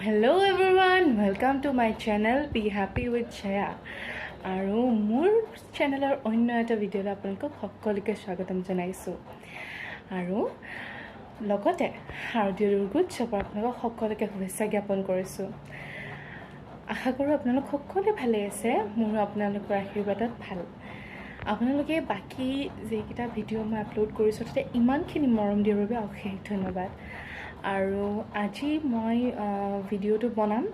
Hello everyone, welcome to my channel Be Happy with Shaya. আৰু মোৰ চেনেলৰ অন্য এটা ভিডিঅ'লৈ আপোনালোকক সকলোকে স্বাগতম জনাইছোঁ আৰু লগতে শাৰদীয় উৎসৱৰ আপোনালোকক সকলোকে শুভেচ্ছা জ্ঞাপন কৰিছোঁ। আশা কৰোঁ আপোনালোক সকলোৱে ভালে আছে। মোৰো আপোনালোকৰ আশীৰ্বাদত ভাল। আপোনালোকে বাকী যেইকেইটা ভিডিঅ' মই আপলোড কৰিছোঁ তাতে ইমানখিনি মৰম দিয়াৰ বাবে অশেষ ধন্যবাদ। আৰু আজি মই ভিডিঅ'টো বনাম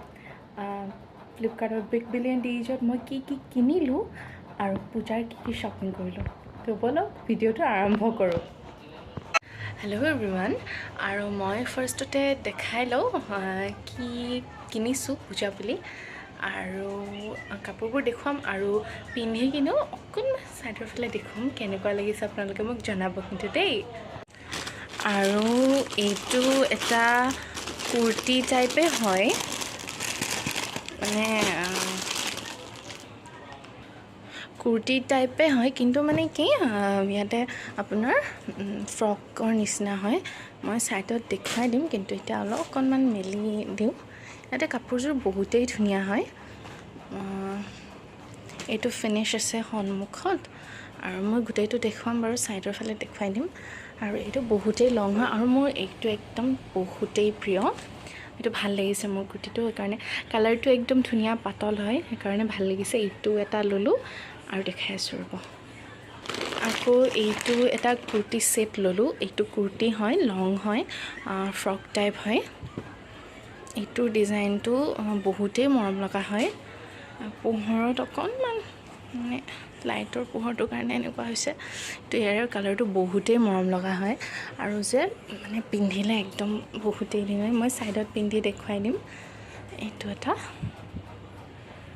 ফ্লিপকাৰ্টৰ বিগ বিলিয়ন ডেইজত মই কি কিনিলোঁ আৰু পূজাৰ কি শ্বপিং কৰিলোঁ। তো বলক ভিডিঅ'টো আৰম্ভ কৰোঁ। হেল্ল' এভৰিৱান, আৰু মই ফাৰ্ষ্টতে দেখাই লওঁ কি কিনিছোঁ পূজা বুলি, আৰু কাপোৰবোৰ দেখুৱাম আৰু পিন্ধি কিনেও অকণমান ছাইডৰ ফালে দেখুৱাম কেনেকুৱা লাগিছে আপোনালোকে মোক জনাব কিন্তু দেই। আৰু এইটো এটা কুৰ্তি টাইপে হয়, মানে কুৰ্তি টাইপে হয় কিন্তু মানে কি ইয়াতে আপোনাৰ ফ্ৰকৰ নিচিনা হয়। মই ছাইডত দেখুৱাই দিম কিন্তু এতিয়া অকণমান মেলি দিওঁ। ইয়াতে কাপোৰযোৰ বহুতেই ধুনীয়া হয়। এইটো ফিনিছ আছে সন্মুখত আৰু মই গোটেইটো দেখুৱাম বাৰু, ছাইডৰ ফালে দেখুৱাই দিম। আৰু এইটো বহুতেই লং হয় আৰু মোৰ এইটো একদম বহুতেই প্ৰিয়। এইটো ভাল লাগিছে মোৰ কুৰ্তিটো, সেইকাৰণে কালাৰটো একদম ধুনীয়া পাতল হয়, সেইকাৰণে ভাল লাগিছে। এইটো এটা ল'লোঁ আৰু দেখাই আছোঁ ৰ'ব। আকৌ এইটো এটা কুৰ্তি ছেট ল'লোঁ। এইটো কুৰ্তি হয়, লং হয়, ফ্ৰক টাইপ হয়। এইটোৰ ডিজাইনটো বহুতেই মৰম লগা হয়। পোহৰত অকণমান মানে লাইটৰ পোহৰটোৰ কাৰণে এনেকুৱা হৈছে। তো ইয়াৰ কালাৰটো বহুতেই মৰম লগা হয় আৰু যে মানে পিন্ধিলে একদম বহুতেই দিন হয়। মই ছাইডত পিন্ধি দেখুৱাই দিম। এইটো এটা,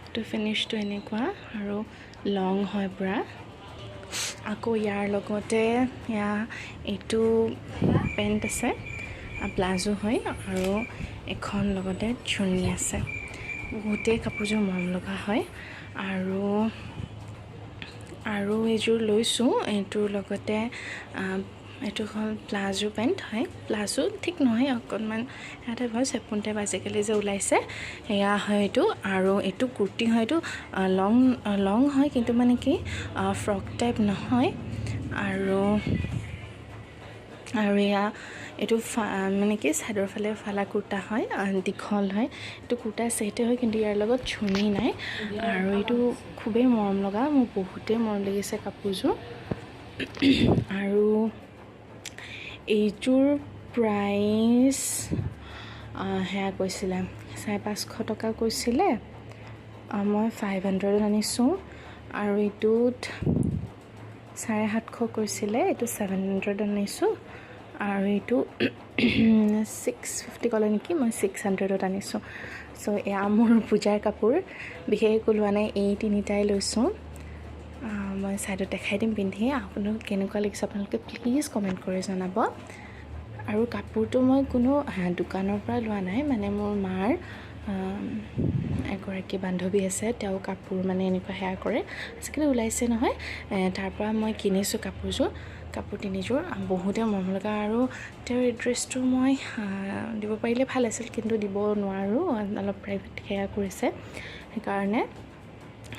এইটো ফিনিছটো এনেকুৱা আৰু লং হয় পূৰা। আকৌ ইয়াৰ লগতে এইটো পেণ্ট আছে, প্লাজো হয় আৰু এখন লগতে চুৰ্ণি আছে। বহুতেই কাপোৰযোৰ মৰম লগা হয় আৰু এইযোৰ লৈছোঁ। এইটোৰ লগতে এইটো হ'ল প্লাজো পেণ্ট হয়, প্লাজো ঠিক নহয়, অকণমান এটা হয় চেপুন টাইপ আজিকালি যে ওলাইছে সেয়া হয় এইটো। আৰু এইটো কুৰ্তি হয়, এইটো লং হয় কিন্তু মানে কি ফ্ৰক টাইপ নহয়। আৰু এইটো মানে কি ছাইডৰ ফালে ফালা কুৰ্তা হয়, দীঘল হয়। এইটো কুৰ্তা ছেটে হয় কিন্তু ইয়াৰ লগত চুৰ্ণি নাই। আৰু এইটো খুবেই মৰম লগা, মোৰ বহুতেই মৰম লাগিছে কাপোৰযোৰ। আৰু এইযোৰ প্ৰাইচ সেয়া কৈছিলে 550 টকা কৈছিলে, মই 500ত আনিছোঁ। আৰু এইটোত 750 কৈছিলে, এইটো 700ত আনিছোঁ। আৰু এইটো 650 ক'লে নেকি, মই 600ত আনিছোঁ। চ' এয়া মোৰ পূজাৰ কাপোৰ, বিশেষ একো লোৱা নাই, এই তিনিটাই লৈছোঁ। মই ছাইডত দেখাই দিম পিন্ধি। আপোনালোক কেনেকুৱা লাগিছে আপোনালোকে প্লিজ কমেণ্ট কৰি জনাব। আৰু কাপোৰটো মই কোনো দোকানৰ পৰা লোৱা নাই, মানে মোৰ মাৰ এগৰাকী বান্ধৱী আছে, তেওঁ কাপোৰ মানে এনেকুৱা সেয়া কৰে, আজিকালি ওলাইছে নহয়, তাৰ পৰা মই কিনিছোঁ কাপোৰ তিনিযোৰ। বহুতেই মৰম লগা আৰু তেওঁৰ এড্ৰেছটো মই দিব পাৰিলে ভাল আছিল কিন্তু দিব নোৱাৰোঁ, অলপ প্ৰাইভেট সেয়া কৰিছে, সেইকাৰণে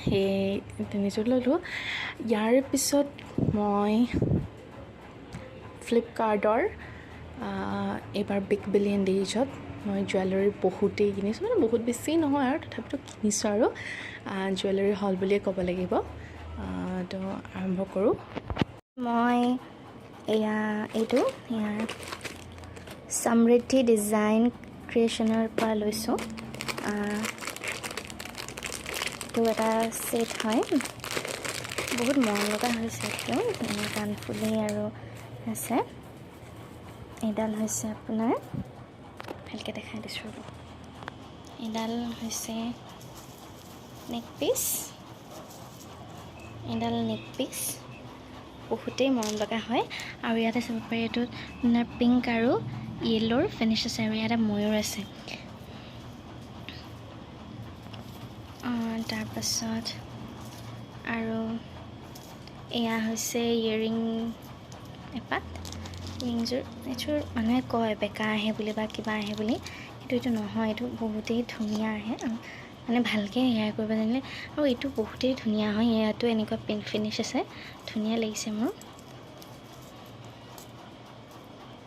সেই তিনিযোৰ ল'লোঁ। ইয়াৰ পিছত মই ফ্লিপকাৰ্টৰ এইবাৰ বিগ বিলিয়ন ডেইজত মই জুৱেলাৰী বহুতেই কিনিছোঁ, মানে বহুত বেছি নহয় আৰু তথাপিতো কিনিছোঁ আৰু জুৱেলাৰী হল বুলিয়ে ক'ব লাগিব। তো আৰম্ভ কৰোঁ। মই এইটো ইয়াৰ সমৃদ্ধি ডিজাইন ক্ৰিয়েশ্যনৰ পৰা লৈছোঁ। এইটো এটা ছেট হয়, বহুত মৰম লগা হৈছে। এইটো কাণফুলি আৰু আছে। এইডাল হৈছে আপোনাৰ, ভালকৈ দেখাই দিছোঁ ৰ'ব, এইডাল হৈছে নেক পিচ, বহুতেই মৰম লগা হয়। আৰু ইয়াতে চাব পাৰি এইটোত পিংক আৰু য়েল্লোৰ ফিনিছ আছে আৰু ইয়াতে ময়ূৰ আছে। তাৰপাছত আৰু এয়া হৈছে ইয়েৰিং এপাত, ৰিংযোৰ। এইযোৰ মানুহে কয় বেকা আহে বুলি বা কিবা আহে বুলি, এইটো নহয়, এইটো বহুতেই ধুনীয়া আহে মানে ভালকৈ হেয়াৰ কৰিব জানিলে। আৰু এইটো বহুতেই ধুনীয়া হয়, ইয়াতো এনেকুৱা পিংক ফিনিছ আছে, ধুনীয়া লাগিছে মোৰ।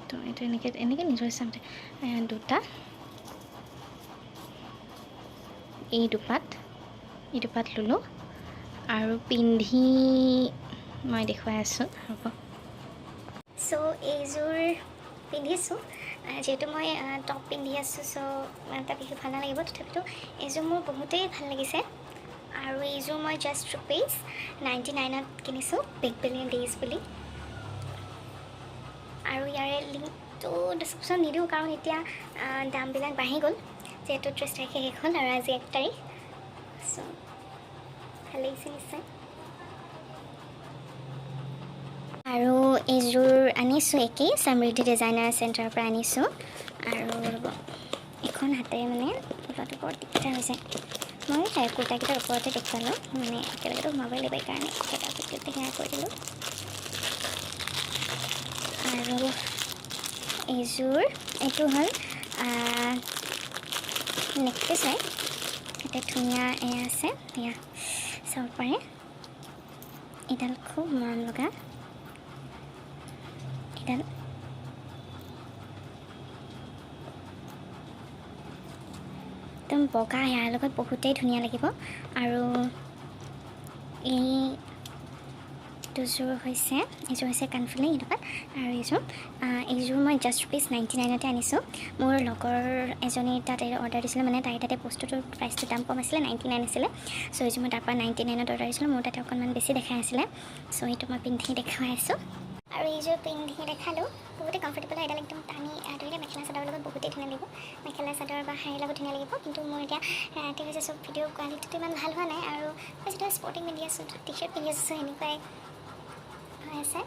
তো এইটো এনেকৈ নিজৰ ইচ্ছামতে দুটা এই দুপাত ল'লোঁ আৰু পিন্ধি মই দেখুৱাই আছোঁ হ'ব। চ' এইযোৰ পিন্ধিছোঁ, যিহেতু মই টপ পিন্ধি আছোঁ, চ' এটা বিশেষ ভাল নালাগিব, তথাপিতো এইযোৰ মোৰ বহুতেই ভাল লাগিছে। আৰু এইযোৰ মই জাষ্ট ₹99ত কিনিছোঁ, বিগ বিলিয়ন ডেইজ বুলি। আৰু ইয়াৰে লিংকটো ডিছক্ৰিপশ্যন নিদিওঁ, কাৰণ এতিয়া দামবিলাক বাঢ়ি গ'ল, যিহেতু 30 তাৰিখে শেষ হ'ল আৰু আজি 1 তাৰিখ। চ' ভাল লাগিছে নিশ্চয়। আৰু এইযোৰ আনিছোঁ একেই সমৃদ্ধি ডিজাইনাৰ চেণ্টাৰৰ পৰা আনিছোঁ। আৰু এখন হাতেৰে মানে ওলোৱাটো বৰ দিগদাৰ হৈছে। মই কুৰ্তাকেইটাৰ ওপৰতে দেখুৱালোঁ, মানে একেলগেতো সোমাবই লাগিব, সেইকাৰণে এটা ভিডিঅ'তে সেয়া কৰি দিলোঁ। আৰু এইযোৰ এইটো হ'ল নেকলেছ হয়, এটা ধুনীয়া এয়া আছে, এয়া চাব পাৰে, এইডাল খুব মৰম লগা, এইডাল একদম বগা, ইয়াৰ লগত বহুতেই ধুনীয়া লাগিব। আৰু এই এইযোৰ হৈছে কাণফুলি লগত। আৰু এইযোৰ মই জাষ্ট ₹99তে আনিছোঁ। মোৰ লগৰ এজনীৰ তাত অৰ্ডাৰ দিছিলোঁ, মানে তাইৰ তাতে বস্তুটোৰ প্ৰাইচটো দাম কম আছিলে, 99 আছিলে। চ' এইযোৰ মই তাৰপৰা 99ত অৰ্ডাৰ দিছিলোঁ, মোৰ তাতে অকণমান বেছি দেখাই আছিলে। চ' এইটো মই পিন্ধি দেখুৱাই আছোঁ। আৰু এইযোৰ পিন্ধি দেখালোঁ, বহুতেই কমফৰ্টেবল হয়। এডাল একদম টানি ধৰিলে মেখেলা চাদৰৰ লগত বহুতেই ধুনীয়া লাগিব, মেখেলা চাদৰ বা শাৰীৰ লগত ধুনীয়া লাগিব। কিন্তু মোৰ এতিয়া ঠিক আছে, চব ভিডিঅ' কোৱালিটিটো ইমান ভাল হোৱা নাই। আৰু মই যেতিয়া স্পৰ্টিং পিন্ধি আছোঁ, টি চাৰ্ট পিন্ধি আছোঁ, সেনেকুৱাই হৈ আছে,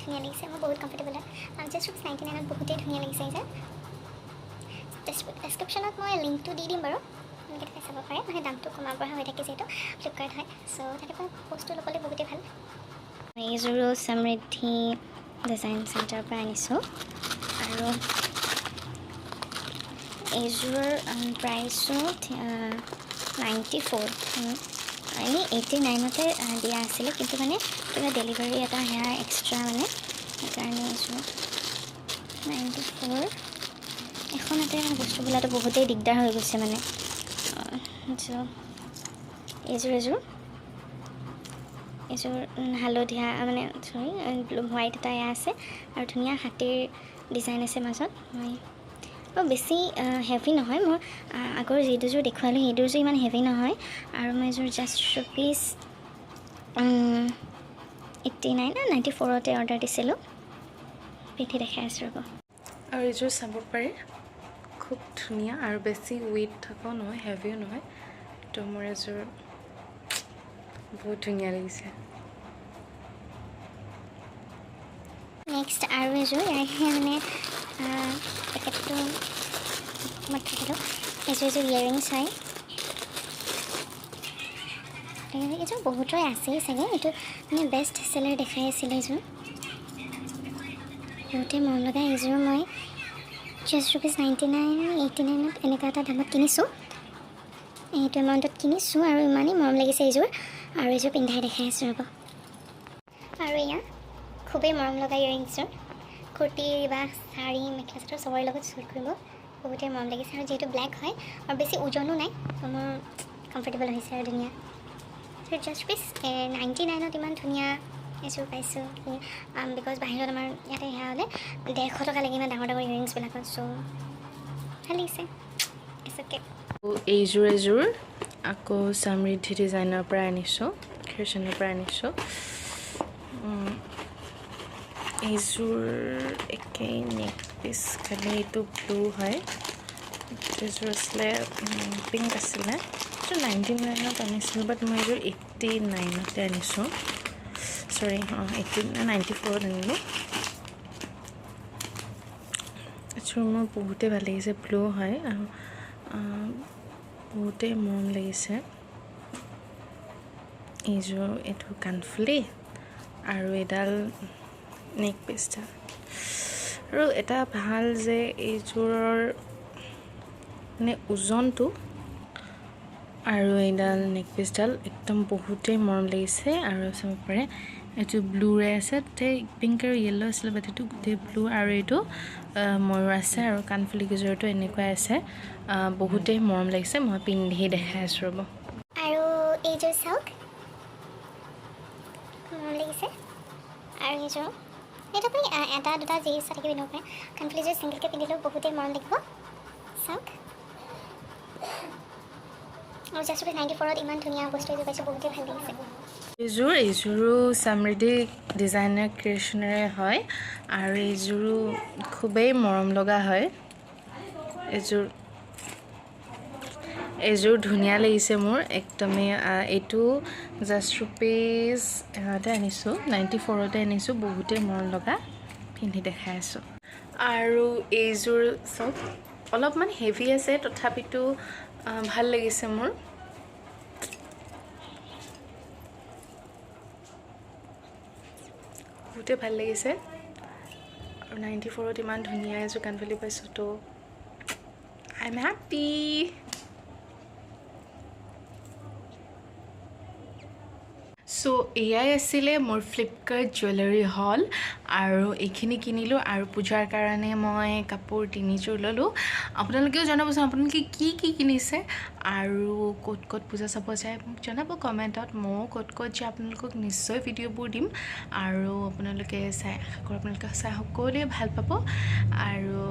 ধুনীয়া লাগিছে, মোৰ বহুত কমফৰ্টেবল হয়। জাষ্ট ₹99ত বহুতেই ধুনীয়া লাগিছে। যে ডেছক্ৰিপশ্যনত মই লিংকটো দি দিম বাৰু, এনেকৈ তাতে চাব পাৰে, মানে দামটো কমাব পৰা হৈ থাকে যিহেতু ফ্লিপকাৰ্ট হয়। চ' তাতে পৰা বস্তু ল'বলৈ বহুতেই ভাল। এইযোৰো সমৃদ্ধি ডিজাইন চেণ্টাৰৰ পৰা আনিছোঁ। আৰু এইযোৰ প্ৰাইচো 94, এনেই 89তে দিয়া আছিলে, কিন্তু মানে কিবা ডেলিভাৰী এটা সেয়া এক্সট্ৰা, মানে সেইকাৰণে এইযোৰ 94। এখন হাতে বস্তু বোলাটো বহুতেই দিগদাৰ হৈ গৈছে মানে। এইযোৰ হালধীয়া, মানে হোৱাইট এটা এয়া আছে, আৰু ধুনীয়া হাতীৰ ডিজাইন আছে মাজত। মই বেছি হেভি নহয়, মোৰ আগৰ যি দুযোৰ দেখুৱালোঁ সেই দুযোৰ ইমান হেভি নহয়। আৰু মই এইযোৰ জাষ্ট ₹94তে অৰ্ডাৰ দিছিলোঁ, পিন্ধি দেখাই আছোঁ ৰ'ব। আৰু এইযোৰ চাব পাৰি, খুব ধুনীয়া আৰু বেছি ৱেইট থকাও নহয়, হেভিও নহয়। তো মোৰ এযোৰ বহুত ধুনীয়া লাগিছে। নেক্সট আৰু এযোৰ, মানে পেকেটটো মই থাকিলোঁ। এইযোৰ ইয়েৰিংছ হয়, এইযোৰ বহুতৰে আছেই চাগে, এইটো মানে বেষ্ট চেলাৰ দেখাই আছিলে। এইযোৰ বহুতেই মৰম লগা। এইযোৰ মই জাষ্ট ₹99, ₹89ত এনেকুৱা এটা দামত কিনিছোঁ, এইটো এমাউণ্টত কিনিছোঁ, আৰু ইমানেই মৰম লাগিছে এইযোৰ। আৰু এইযোৰ পিন্ধাই দেখাই আছোঁ ৰ'ব। আৰু এয়া খুবেই মৰম লগা ইয়েৰিংছযোৰ, কুৰ্তি বা শাৰী, মেখেলা চাদৰ চবৰে লগত চুট কৰিব, বহুতেই মৰম লাগিছে। আৰু যিহেতু ব্লেক হয় আৰু বেছি ওজনো নাই, মোৰ কমফৰ্টেবল হৈছে আৰু ধুনীয়া। জাষ্ট ₹99ত ইমান ধুনীয়া এযোৰ পাইছোঁ, বিকজ বাহিৰত আমাৰ ইয়াতে সেয়া হ'লে ₹150 লাগে, ইমান ডাঙৰ ডাঙৰ ইয়েৰিংছবিলাকত। চ' ভাল লাগিছে, এচকে। এইযোৰ আকৌ সমৃদ্ধি ডিজাইনৰ পৰা আনিছোঁ, ক্ৰিয়েশ্যনৰ পৰা আনিছোঁ। এইযোৰ একেই নেক পিচ, খালি এইটো ব্লু হয়, এইযোৰ আছিলে পিংক আছিলে। এইযোৰ 99ত আনিছিলোঁ, বাট মই এইযোৰ 89তে আনিছোঁ, 94ত আনিলোঁ। এইযোৰ মোৰ বহুতেই ভাল লাগিছে, ব্লু হয় আৰু বহুতেই মৰম লাগিছে। এইটো কাণফুলি আৰু এডাল নেক পিচটা। আৰু এটা ভাল যে এইযোৰৰ মানে ওজনটো আৰু এইডাল নেকপিচডাল একদম বহুতেই মৰম লাগিছে আৰু চাব পাৰে এইটো ব্লুৰে আছে তাতে পিংক আৰু য়েল্লো আছিলে বাট এইটো গোটেই ব্লু আৰু এইটো ময়ূৰ আছে আৰু কাণফুলি কেইযোৰটো এনেকুৱাই আছে বহুতেই মৰম লাগিছে মই পিন্ধি দেখাই আছোঁ ৰ'ব আৰু এইযোৰ চাওক মৰম লাগিছে আৰু এইযোৰ এইটো আপুনি এটা দুটা যি ইচ্ছা থাকি পিন্ধিব পাৰে কাণফুলিযোৰ ছিংগলকৈ পিন্ধিলেও বহুতেই মৰম লাগিব চাওক আৰু জাষ্ট 94ত ইমান ধুনীয়া বস্তু এযোৰ পাইছোঁ বহুতেই ভাল লাগিছে এইযোৰো সমৃদ্ধি ডিজাইনাৰ ক্ৰিয়েশ্যনেৰে হয় আৰু এইযোৰো খুবেই মৰম লগা হয় এইযোৰ ধুনীয়া লাগিছে মোৰ একদমেই এইটো জাষ্ট ৰুপিজ এটাতে আনিছোঁ 94তে আনিছোঁ বহুতেই মৰম লগা পিন্ধি দেখাই আছোঁ আৰু এইযোৰ চব অলপমান হেভি আছে তথাপিতো ভাল লাগিছে মোৰ বহুতেই ভাল লাগিছে আৰু 94ত ইমান ধুনীয়া এযোৰ কাণফুলি পাইছোঁ তো আই এম হেপ্পী সো এয়াই আছিলে মোৰ ফ্লিপকাৰ্ট জুৱেলাৰী হল আৰু এইখিনি কিনিলোঁ আৰু পূজাৰ কাৰণে মই কাপোৰ তিনিযোৰ ল'লোঁ আপোনালোকেও জনাবচোন আপোনালোকে কি কিনিছে আৰু ক'ত ক'ত পূজা চাব যায় মোক জনাব কমেণ্টত ময়ো ক'ত যায় আপোনালোকক নিশ্চয় ভিডিঅ'বোৰ দিম আৰু আপোনালোকে চাই আশা কৰোঁ আপোনালোকে চাই সকলোৱে ভাল পাব আৰু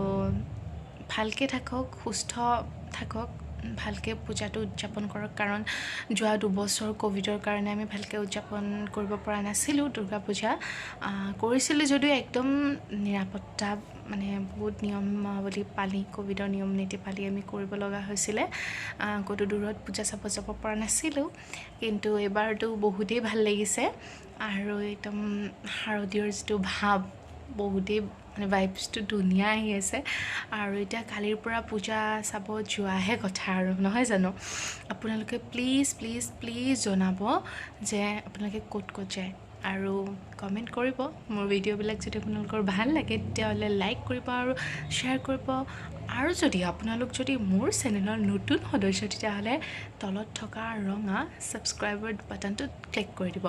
ভালকৈ থাকক সুস্থ থাকক ভালকৈ পূজাটো উদযাপন কৰক কাৰণ যোৱা 2 বছৰ ক'ভিডৰ কাৰণে আমি ভালকৈ উদযাপন কৰিব পৰা নাছিলোঁ দুৰ্গা পূজা কৰিছিলোঁ যদিও একদম নিৰাপত্তা মানে বহুত নিয়মাৱলী পালি ক'ভিডৰ নিয়ম নীতি পালি আমি কৰিব লগা হৈছিলে ক'তো দূৰত পূজা চাব যাব পৰা নাছিলোঁ কিন্তু এইবাৰতো বহুতেই ভাল লাগিছে আৰু একদম শাৰদীয়ৰ যিটো ভাৱ বহুতেই মানে ভাইবছটো ধুনীয়া আহি আছে আৰু এতিয়া কালিৰ পৰা পূজা চাব যোৱাহে কথা আৰু নহয় জানো আপোনালোকে প্লিজ জনাব যে আপোনালোকে ক'ত যায় আৰু কমেণ্ট কৰিব মোৰ ভিডিঅ'বিলাক যদি আপোনালোকৰ ভাল লাগে তেতিয়াহ'লে লাইক কৰিব আৰু শ্বেয়াৰ কৰিব আৰু যদি আপোনালোক যদি মোৰ চেনেলৰ নতুন সদস্য তেতিয়াহ'লে তলত থকা ৰঙা ছাবস্ক্ৰাইবৰ বাটনটোত ক্লিক কৰি দিব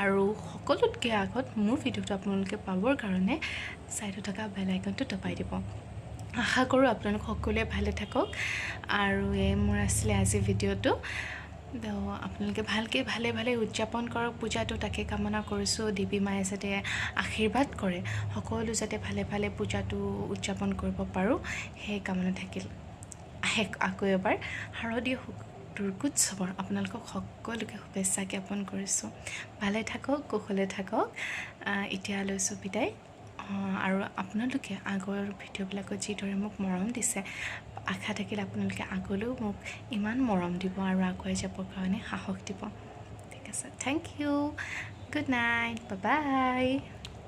আৰু সকলোতকৈ আগত মোৰ ভিডিঅ'টো আপোনালোকে পাবৰ কাৰণে ছাইডত থকা বেল আইকনটো দবাই দিব আশা কৰোঁ আপোনালোক সকলোৱে ভালে থাকক আৰু এই মোৰ আছিলে আজি ভিডিঅ'টো তো আপোনালোকে ভালকৈ ভালে উদযাপন কৰক পূজাটো তাকে কামনা কৰিছোঁ দেৱী মায়ে যাতে আশীৰ্বাদ কৰে সকলো যাতে ভালে পূজাটো উদযাপন কৰিব পাৰোঁ সেই কামনা থাকিল আকৌ এবাৰ শাৰদীয় দুৰ্গোৎসৱৰ আপোনালোকক সকলোকে শুভেচ্ছা জ্ঞাপন কৰিছোঁ ভালে থাকক কুশলে থাকক এতিয়া লৈছোঁ বিদায় আৰু আপোনালোকে আগৰ ভিডিঅ'বিলাকত যিদৰে মোক মৰম দিছে আশা থাকিলে আপোনালোকে আগলৈও মোক ইমান মৰম দিব আৰু আগুৱাই যাবৰ কাৰণে সাহস দিব ঠিক আছে thank you good night by